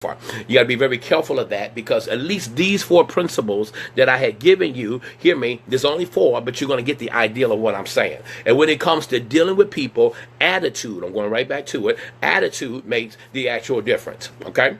for. You got to be very careful of that, because at least these four principles that I had given you, hear me, there's only four, but you're going to get the idea of what I'm saying. And when it comes to dealing with people, attitude, I'm going right back to it, attitude makes the actual difference, okay?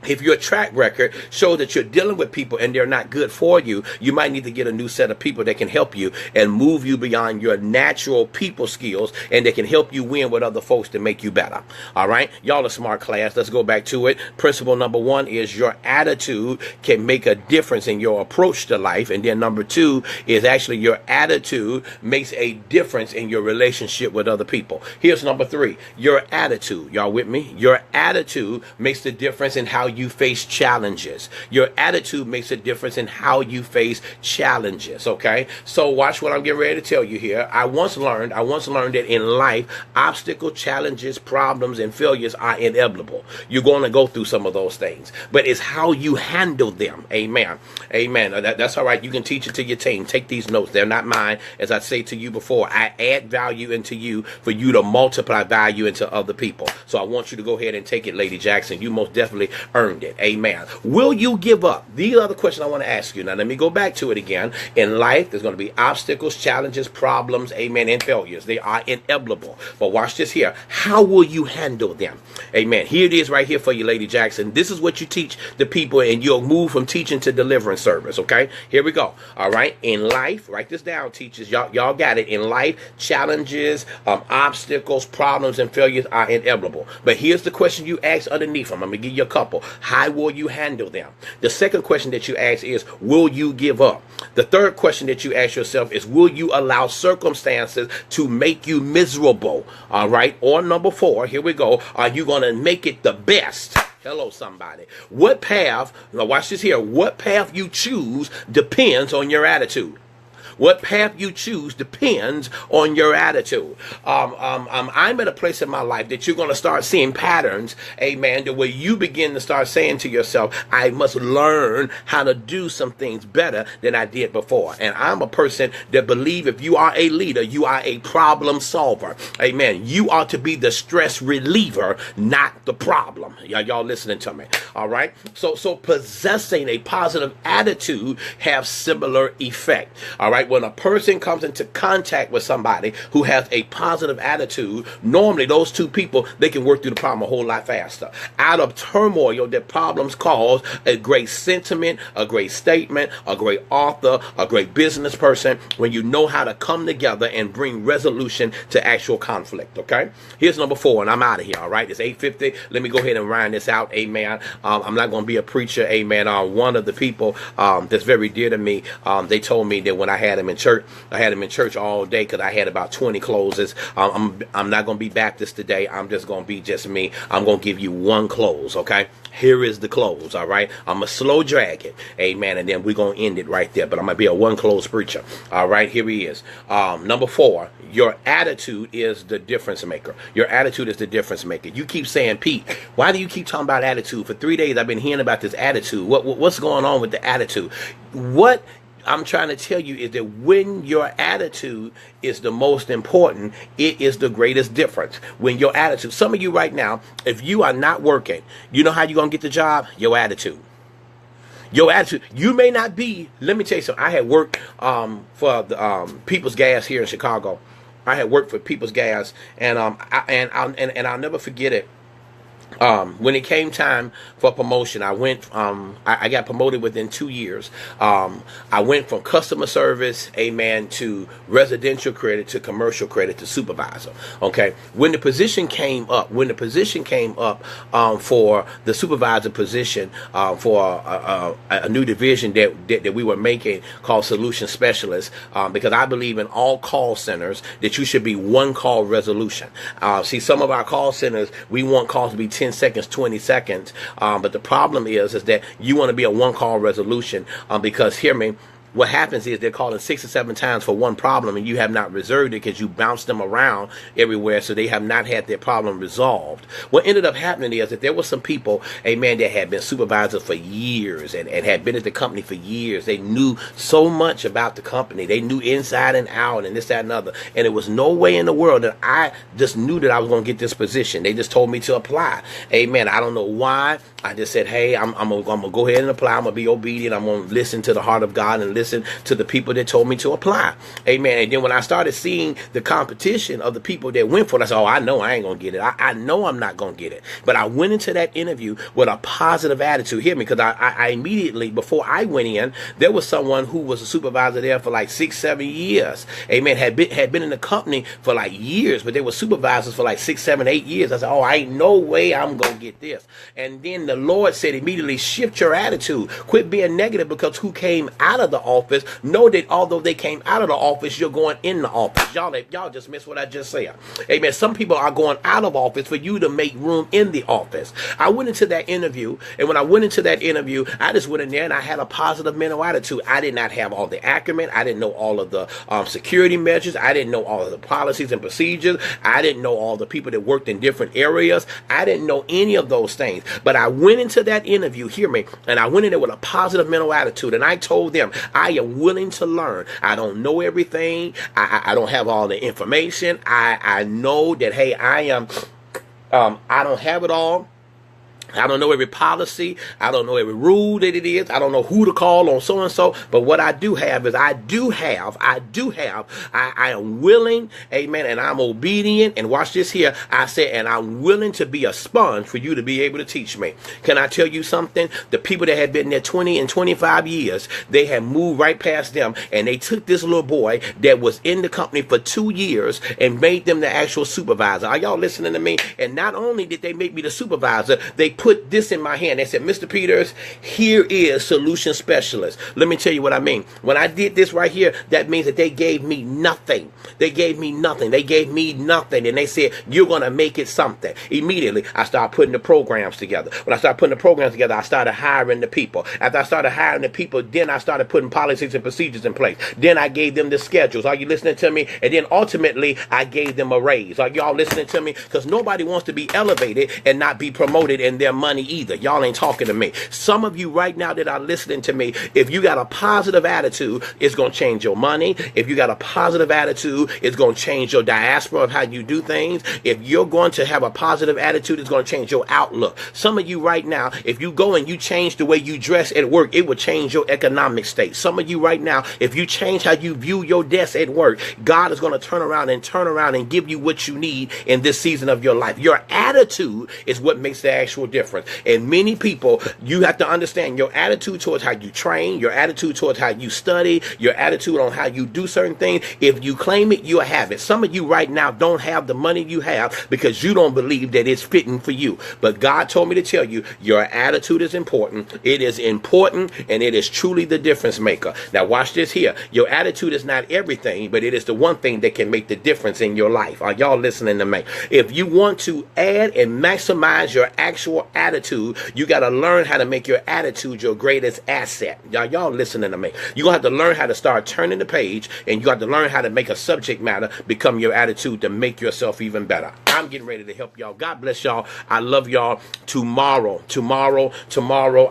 If your track record shows that you're dealing with people and they're not good for you, you might need to get a new set of people that can help you and move you beyond your natural people skills, and they can help you win with other folks to make you better. All right? Y'all a smart class. Let's go back to it. Principle number one is your attitude can make a difference in your approach to life. And then number two is actually your attitude makes a difference in your relationship with other people. Here's number three. Your attitude. Y'all with me? Your attitude makes the difference in how you face challenges. Your attitude makes a difference in how you face challenges, okay? So watch what I'm getting ready to tell you here. I once learned that in life, obstacle, challenges, problems, and failures are inevitable. You're going to go through some of those things, but it's how you handle them. Amen. Amen. That's all right. You can teach it to your team. Take these notes. They're not mine. As I say to you before, I add value into you for you to multiply value into other people. So I want you to go ahead and take it, Lady Jackson. You most definitely earned it. Amen. Will you give up? These are the questions I want to ask you. Now, let me go back to it again. In life, there's going to be obstacles, challenges, problems, amen, and failures. They are inevitable. But watch this here. How will you handle them? Amen. Here it is right here for you, Lady Jackson. This is what you teach the people, and you'll move from teaching to deliverance service. Okay? Here we go. All right? In life, write this down, teachers. Y'all got it. In life, challenges, obstacles, problems, and failures are inevitable. But here's the question you ask underneath them. I'm going to give you a couple. How will you handle them? The second question that you ask is, will you give up? The third question that you ask yourself is, will you allow circumstances to make you miserable? All right? Or number four, here we go. Are you going to make it the best? Hello, somebody. What path, now watch this here, what path you choose depends on your attitude. What path you choose depends on your attitude. I'm at a place in my life that you're going to start seeing patterns, amen, the way you begin to start saying to yourself, I must learn how to do some things better than I did before. And I'm a person that believe if you are a leader, you are a problem solver. Amen. You are to be the stress reliever, not the problem. Y'all listening to me? All right. So possessing a positive attitude have similar effect. All right. When a person comes into contact with somebody who has a positive attitude, normally those two people, they can work through the problem a whole lot faster. Out of turmoil that problems cause, a great sentiment, a great statement, a great author, a great business person, when you know how to come together and bring resolution to actual conflict, okay? Here's number four, and I'm out of here, all right? It's 8:50. Let me go ahead and round this out, amen. I'm not going to be a preacher, amen. One of the people that's very dear to me, they told me that when I had him in church, I had him in church all day because I had about 20 closes. I'm not going to be Baptist today. I'm just going to be just me. I'm going to give you one close, okay? Here is the close, all right? I'm going to slow drag it, amen, and then we're going to end it right there. But I'm going to be a one close preacher, all right? Here he is. Number four, your attitude is the difference maker. Your attitude is the difference maker. You keep saying, Pete, why do you keep talking about attitude? For 3 days, I've been hearing about this attitude. What's going on with the attitude? What I'm trying to tell you is that when your attitude is the most important, it is the greatest difference. When your attitude, some of you right now, if you are not working, you know how you're going to get the job? Your attitude. Your attitude. You may not be, let me tell you something. I had worked for the People's Gas here in Chicago. I had worked for People's Gas, and I'll never forget it. When it came time for promotion, I went, I got promoted within 2 years. I went from customer service, amen, to residential credit, to commercial credit, to supervisor. Okay. When the position came up, for the supervisor position, for a new division that we were making called solution specialist, because I believe in all call centers that you should be one call resolution. See, some of our call centers, we want calls to be 10 seconds, 20 seconds. But the problem is that you want to be a one call resolution, because hear me, what happens is they're calling 6 or 7 times for one problem, and you have not reserved it because you bounced them around everywhere, so they have not had their problem resolved. What ended up happening is that there were some people, amen, that had been supervisors for years and had been at the company for years. They knew so much about the company. They knew inside and out and this, that, and other. And there was no way in the world that I just knew that I was going to get this position. They just told me to apply. Amen. I don't know why. I just said, hey, I'm going to go ahead and apply. I'm going to be obedient. I'm going to listen to the heart of God and listen to the people that told me to apply. Amen. And then when I started seeing the competition of the people that went for it, I said, oh, I know I ain't going to get it. I know I'm not going to get it. But I went into that interview with a positive attitude. Hear me, because I immediately, before I went in, there was someone who was a supervisor there for like 6, 7 years. Amen. Had been in the company for like years, but they were supervisors for like 6, 7, 8 years. I said, oh, ain't no way I'm going to get this. And then the Lord said immediately, shift your attitude. Quit being negative, because who came out of the office know that although they came out of the office, you're going in the office. Y'all just missed what I just said. Amen. Some people are going out of office for you to make room in the office. I went into that interview, and when I went into that interview, I just went in there and I had a positive mental attitude. I did not have all the acumen. I didn't know all of the security measures. I didn't know all of the policies and procedures. I didn't know all the people that worked in different areas. I didn't know any of those things. But I went into that interview, hear me, and I went in there with a positive mental attitude, and I told them, I am willing to learn. I don't know everything. I don't have all the information. I know that, hey, I don't have it all. I don't know every policy. I don't know every rule that it is. I don't know who to call on so and so. But what I do have is I am willing, amen, and I'm obedient. And watch this here. I said, and I'm willing to be a sponge for you to be able to teach me. Can I tell you something? The people that had been there 20 and 25 years, they had moved right past them, and they took this little boy that was in the company for 2 years and made them the actual supervisor. Are y'all listening to me? And not only did they make me the supervisor, they put this in my hand. They said, Mr. Peters, here is solution specialist. Let me tell you what I mean. When I did this right here, that means that they gave me nothing. They gave me nothing. They gave me nothing. And they said, you're going to make it something. Immediately, I started putting the programs together. When I started putting the programs together, I started hiring the people. After I started hiring the people, then I started putting policies and procedures in place. Then I gave them the schedules. Are you listening to me? And then ultimately, I gave them a raise. Are y'all listening to me? Because nobody wants to be elevated and not be promoted in their money either. Y'all ain't talking to me. Some of you right now that are listening to me, if you got a positive attitude, it's going to change your money. If you got a positive attitude, it's going to change your diaspora of how you do things. If you're going to have a positive attitude, it's going to change your outlook. Some of you right now, if you go and you change the way you dress at work, it will change your economic state. Some of you right now, if you change how you view your desk at work, God is going to turn around and give you what you need in this season of your life. Your attitude is what makes the actual difference. And many people, you have to understand your attitude towards how you train, your attitude towards how you study, your attitude on how you do certain things. If you claim it, you'll have it. Some of you right now don't have the money you have because you don't believe that it's fitting for you. But God told me to tell you, your attitude is important. It is important, and it is truly the difference maker. Now watch this here. Your attitude is not everything, but it is the one thing that can make the difference in your life. Are y'all listening to me? If you want to add and maximize your actual attitude, you got to learn how to make your attitude your greatest asset. Y'all listening to me? You're going to have to learn how to start turning the page, and you got to learn how to make a subject matter become your attitude to make yourself even better. I'm getting ready to help y'all. God bless y'all. I love y'all. Tomorrow,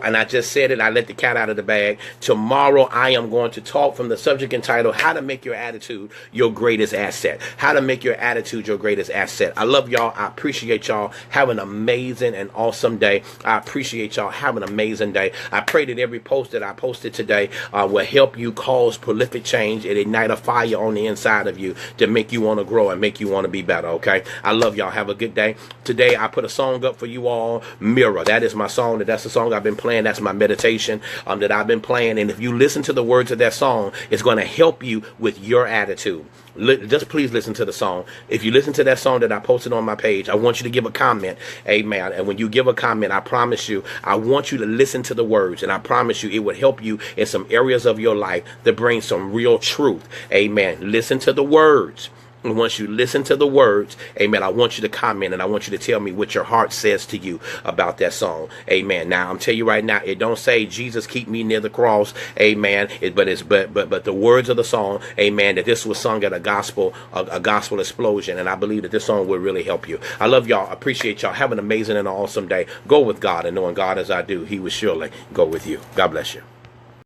and I just said it, I let the cat out of the bag. Tomorrow, I am going to talk from the subject entitled, How to Make Your Attitude Your Greatest Asset. How to make your attitude your greatest asset. I love y'all. I appreciate y'all. Have an amazing and awesome day. I appreciate y'all. Have an amazing day. I pray that every post that I posted today will help you cause prolific change and ignite a fire on the inside of you to make you want to grow and make you want to be better, okay? I love y'all. Have a good day. Today, I put a song up for you all, Mirror. That is my song. That's the song I've been playing. That's my meditation that I've been playing. And if you listen to the words of that song, it's going to help you with your attitude. Just please listen to the song. If you listen to that song that I posted on my page, I want you to give a comment. Amen. And when you give a comment, I promise you, I want you to listen to the words. And I promise you, it would help you in some areas of your life to bring some real truth. Amen. Listen to the words. And once you listen to the words, amen, I want you to comment, and I want you to tell me what your heart says to you about that song. Amen. Now, I'm telling you right now, it don't say Jesus keep me near the cross. Amen. But the words of the song, amen, that this was sung at a gospel explosion. And I believe that this song will really help you. I love y'all. I appreciate y'all. Have an amazing and awesome day. Go with God, and knowing God as I do, he will surely go with you. God bless you.